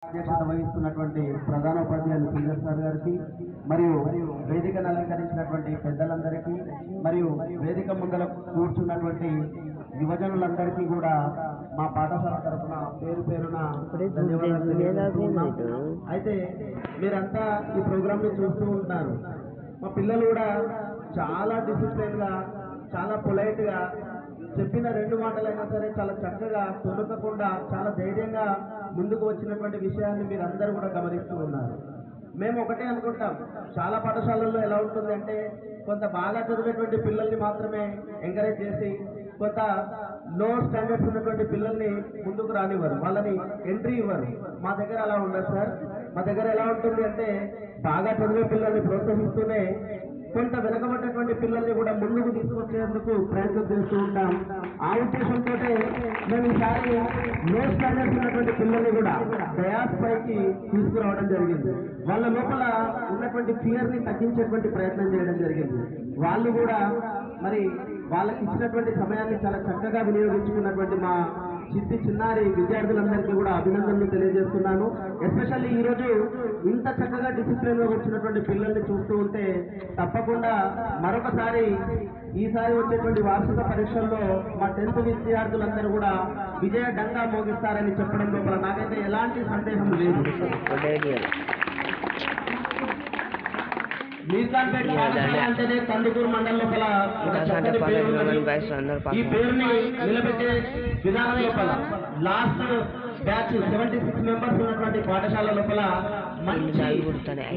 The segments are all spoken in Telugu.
అధ్యక్షత వహిస్తున్నటువంటి ప్రధాన ఉపాధ్యాయులు శ్రీధర్ సార్ గారికి మరియు వేదికను అలంకరించినటువంటి పెద్దలందరికీ మరియు వేదిక ముందర కూర్చున్నటువంటి యువజనులందరికీ కూడా మా పాఠశాల తరఫున పేరు పేరున ధన్యవాదాలు తెలియజేస్తున్నాం. అయితే మీరంతా ఈ ప్రోగ్రామ్ ని చూస్తూ ఉంటారు. మా పిల్లలు కూడా చాలా డిసిప్లిన్ గా, చాలా పొలైట్ గా, చెప్పిన రెండు మాటలైనా సరే చాలా చక్కగా తొలగకుండా చాలా ధైర్యంగా ముందుకు వచ్చినటువంటి విషయాన్ని మీరు అందరూ కూడా గమనిస్తూ ఉన్నారు. మేము ఒకటే అనుకుంటాం, చాలా పాఠశాలల్లో ఎలా ఉంటుంది అంటే కొంత బాగా చదివేటువంటి పిల్లల్ని మాత్రమే ఎంకరేజ్ చేసి కొంత లో స్టాండర్డ్స్ ఉన్నటువంటి పిల్లల్ని ముందుకు రానివ్వరు, వాళ్ళని ఎంట్రీ ఇవ్వరు. మా దగ్గర అలా ఉండదు సార్. మా దగ్గర ఎలా ఉంటుంది అంటే బాగా చదివే పిల్లల్ని ప్రోత్సహిస్తూనే కొంత వెనకబడ్డటువంటి పిల్లల్ని కూడా ముందుకు తీసుకొచ్చేందుకు ప్రయత్నం చేస్తూ ఉంటాం. ఆ ఉద్దేశంతో మేము ఈసారి లో స్టాండర్డ్స్ ఉన్నటువంటి పిల్లల్ని కూడా డయాస్ పైకి తీసుకురావడం జరిగింది. వాళ్ళ లోపల ఉన్నటువంటి ఫియర్ ని తగ్గించేటువంటి ప్రయత్నం చేయడం జరిగింది. వాళ్ళు కూడా మరి వాళ్ళకి ఇచ్చినటువంటి సమయాన్ని చాలా చక్కగా వినియోగించుకున్నటువంటి మా చిన్నారి విద్యార్థులందరికీ కూడా అభినందనలు తెలియజేస్తున్నాను. ఎస్పెషల్లీ ఈరోజు ఇంత చక్కగా డిసిప్లిన్ గా వచ్చినటువంటి పిల్లల్ని చూస్తూ ఉంటే తప్పకుండా మరొకసారి ఈసారి వచ్చేటువంటి వార్షిక పరీక్షల్లో మా 10th విద్యార్థులందరూ కూడా విజయ డంగా మోగిస్తారని చెప్పడం లోపల నాకైతే ఎలాంటి సందేహం లేదు. మీర్ఖాన్పేట పాఠశాల అంటేనే కందుకూరు మండలం లోపల ఒక చక్కని పేరు ఉన్నది. ఈ పేరుని నిలబెట్టే విధానం లోపల లాస్ట్ బ్యాచ్ 76 మెంబర్స్ ఉన్నటువంటి పాఠశాల లోపల మంచి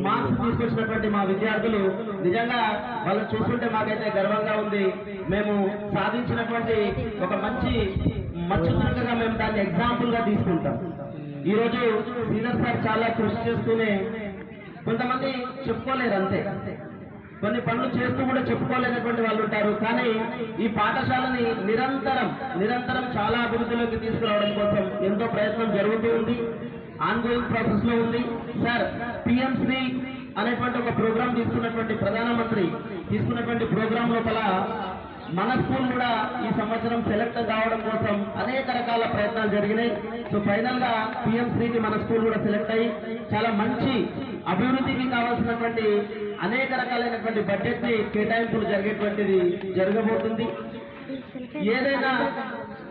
మార్క్స్ తీసుకొచ్చినటువంటి మా విద్యార్థులు నిజంగా వాళ్ళని చూస్తుంటే మాకైతే గర్వంగా ఉంది. మేము సాధించినటువంటి ఒక మంచి మచ్చుతునకగా మేము దాన్ని ఎగ్జాంపుల్ గా తీసుకుంటాం. ఈరోజు శ్రీధర్ సార్ చాలా కృషి చేస్తూనే కొంతమంది చెప్పుకోలేరు, అంతే కొన్ని పనులు చేస్తూ కూడా చెప్పుకోలేనటువంటి వాళ్ళు ఉంటారు. కానీ ఈ పాఠశాలని నిరంతరం చాలా అభివృద్ధిలోకి తీసుకురావడం కోసం ఎంతో ప్రయత్నం జరుగుతూ ఉంది, ఆన్గోయింగ్ ప్రాసెస్ లో ఉంది. సార్ పిఎంశ్రీ అనేటువంటి ఒక ప్రోగ్రాం తీసుకున్నటువంటి ప్రధానమంత్రి తీసుకున్నటువంటి ప్రోగ్రాం లోపల మన స్కూల్ కూడా ఈ సంవత్సరం సెలెక్ట్ కావడం కోసం అనేక రకాల ప్రయత్నాలు జరిగినాయి. సో ఫైనల్ గా పిఎంశ్రీకి మన స్కూల్ కూడా సెలెక్ట్ అయ్యి చాలా మంచి అభివృద్ధికి కావాల్సినటువంటి అనేక రకాలైనటువంటి బడ్జెట్ ని కేటాయింపులు జరిగేటువంటిది జరగబోతుంది. ఏదైనా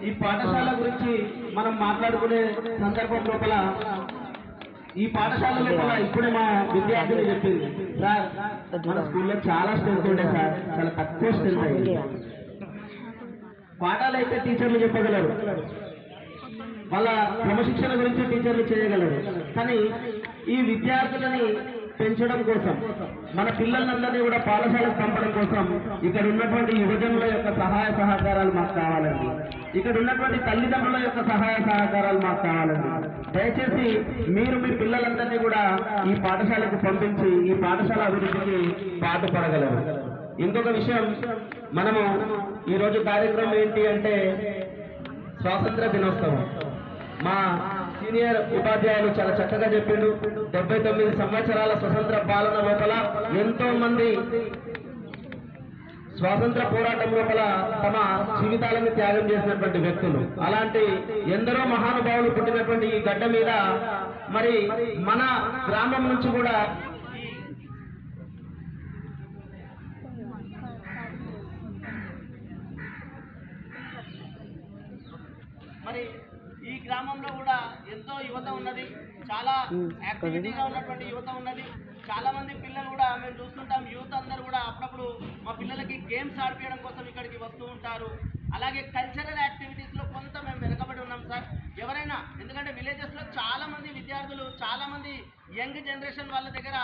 ఈ పాఠశాల గురించి మనం మాట్లాడుకునే సందర్భం లోపల ఈ పాఠశాల లోపల ఇప్పుడే మా విద్యార్థులు చెప్పింది, సార్ మన స్కూల్లో చాలా స్ట్రెంత్ ఉండే సార్, చాలా తక్కువ స్ట్రెంత్ అయింది. పాఠాలు అయితే టీచర్లు చెప్పగలరు, వాళ్ళ క్రమశిక్షణ గురించి టీచర్లు చేయగలరు. కానీ ఈ విద్యార్థులని పెంచడం కోసం, మన పిల్లలందరినీ కూడా పాఠశాలకు పంపడం కోసం ఇక్కడ ఉన్నటువంటి యువజనుల యొక్క సహాయ సహకారాలు మాకు కావాలండి. ఇక్కడ ఉన్నటువంటి తల్లిదండ్రుల యొక్క సహాయ సహకారాలు మాకు కావాలండి. దయచేసి మీరు మీ పిల్లలందరినీ కూడా ఈ పాఠశాలకు పంపించి ఈ పాఠశాల అభివృద్ధికి పాటుపడగలరు. ఇంకొక విషయం, మనము ఈరోజు కార్యక్రమం ఏంటి అంటే స్వాతంత్ర దినోత్సవం. మా సీనియర్ ఉపాధ్యాయులు చాలా చక్కగా చెప్పిండు, 79 సంవత్సరాల స్వతంత్ర పాలన లోపల ఎంతో మంది స్వాతంత్ర పోరాటం లోపల తమ జీవితాలను త్యాగం చేసినటువంటి వ్యక్తులు. అలాంటి ఎందరో మహానుభావులు పుట్టినటువంటి ఈ గడ్డ మీద మరి మన గ్రామం నుంచి కూడా మరి ఈ గ్రామంలో కూడా ఎంతో యువత ఉన్నది, చాలా యాక్టివిటీగా ఉన్నటువంటి యువత ఉన్నది. చాలా మంది పిల్లలు కూడా మేము చూస్తుంటాం, యూత్ అందరూ కూడా అప్పుడప్పుడు మా పిల్లలకి గేమ్స్ ఆడిపించడం కోసం ఇక్కడికి వస్తూ ఉంటారు. అలాగే కల్చరల్ యాక్టివిటీస్ లో కొంత మేము వెనకబడి ఉన్నాం సార్. ఎవరైనా, ఎందుకంటే విలేజెస్ లో చాలా మంది విద్యార్థులు, చాలా మంది యంగ్ జనరేషన్ వాళ్ళ దగ్గర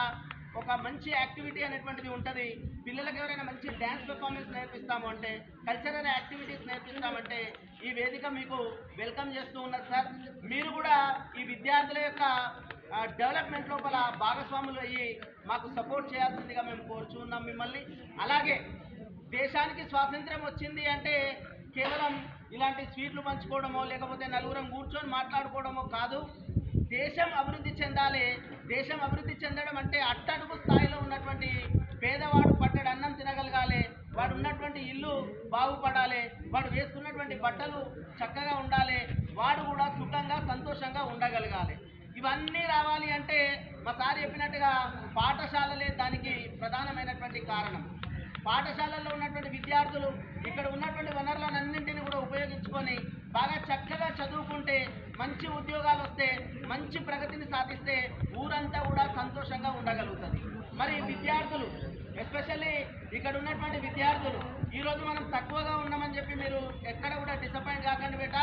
ఒక మంచి యాక్టివిటీ అనేటువంటిది ఉంటుంది. పిల్లలకు ఎవరైనా మంచి డ్యాన్స్ పెర్ఫార్మెన్స్ నేర్పిస్తాము అంటే, కల్చరల్ యాక్టివిటీస్ నేర్పిస్తామంటే ఈ వేదిక మీకు వెల్కమ్ చేస్తూ ఉన్నది సార్. మీరు కూడా ఈ విద్యార్థుల యొక్క డెవలప్మెంట్ లోపల భాగస్వాములు అయ్యి మాకు సపోర్ట్ చేయాల్సిందిగా మేము కోరుచున్నాం మిమ్మల్ని. అలాగే దేశానికి స్వాతంత్ర్యం వచ్చింది అంటే కేవలం ఇలాంటి స్వీట్లు పంచుకోవడమో లేకపోతే నలుగురం కూర్చొని మాట్లాడుకోవడమో కాదు. దేశం అభివృద్ధి చెందాలి. దేశం అభివృద్ధి చెందడం అంటే అట్టడుగు స్థాయిలో ఉన్నటువంటి పేదవాడు పట్టెడు అన్నం తినగలగాలి, వాడు ఉన్నటువంటి ఇల్లు బాగుపడాలి, వాడు వేసుకున్నటువంటి బట్టలు చక్కగా ఉండాలి, వాడు కూడా సుఖంగా సంతోషంగా ఉండగలగాలి. ఇవన్నీ రావాలి అంటే మా సార్ చెప్పినట్టుగా పాఠశాలలే దానికి ప్రధానమైనటువంటి కారణం. పాఠశాలల్లో ఉన్నటువంటి విద్యార్థులు ఇక్కడ ఉన్నటువంటి వనరులన్నింటినీ కూడా ఉపయోగించుకొని బాగా చక్కగా చదువుకుంటే మంచి ఉద్యోగాలు వస్తే మంచి ప్రగతిని సాధిస్తే ఊరంతా కూడా సంతోషంగా ఉండగలుగుతుంది. మరి విద్యార్థులు ఎస్పెషల్లీ ఇక్కడ ఉన్నటువంటి విద్యార్థులు ఈరోజు మనం తక్కువగా ఉన్నామని చెప్పి మీరు ఎక్కడ కూడా డిసప్పాయింట్ కాకండి బేట.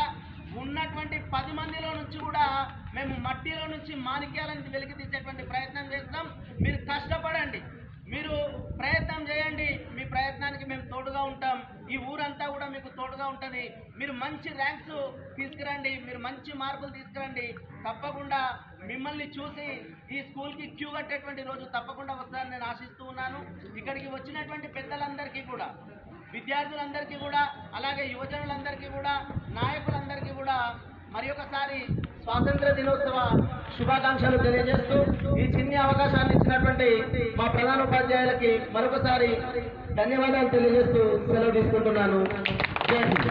ఉన్నటువంటి 10 మందిలో నుంచి కూడా మేము మట్టిలో నుంచి మాణిక్యాలను వెలికి తీసేటువంటి ప్రయత్నం చేస్తాం. మీరు కష్టపడండి, మీరు ప్రయత్నం చేయండి, మీ ప్రయత్నానికి మేము తోడుగా ఉంటాం. ఈ ఊరంతా కూడా మీకు తోడుగా ఉంటుంది. మీరు మంచి ర్యాంక్స్ తీసుకురండి, మీరు మంచి మార్కులు తీసుకురండి. తప్పకుండా మిమ్మల్ని చూసి ఈ స్కూల్కి క్యూ కట్టేటువంటి రోజు తప్పకుండా వస్తుందని నేను ఆశిస్తూ ఉన్నాను. ఇక్కడికి వచ్చినటువంటి పెద్దలందరికీ కూడా, విద్యార్థులందరికీ కూడా, అలాగే యువజనులందరికీ కూడా, నాయకులందరికీ కూడా మరి ఒకసారి స్వాతంత్ర దినోత్సవ శుభాకాంక్షలు తెలియజేస్తూ ఈ చిన్ని అవకాశాన్ని ఇచ్చినటువంటి మా ప్రధాన ఉపాధ్యాయులకి మరొకసారి ధన్యవాదాలు తెలియజేస్తూ సెలవు తీసుకుంటున్నాను. జై హింద్.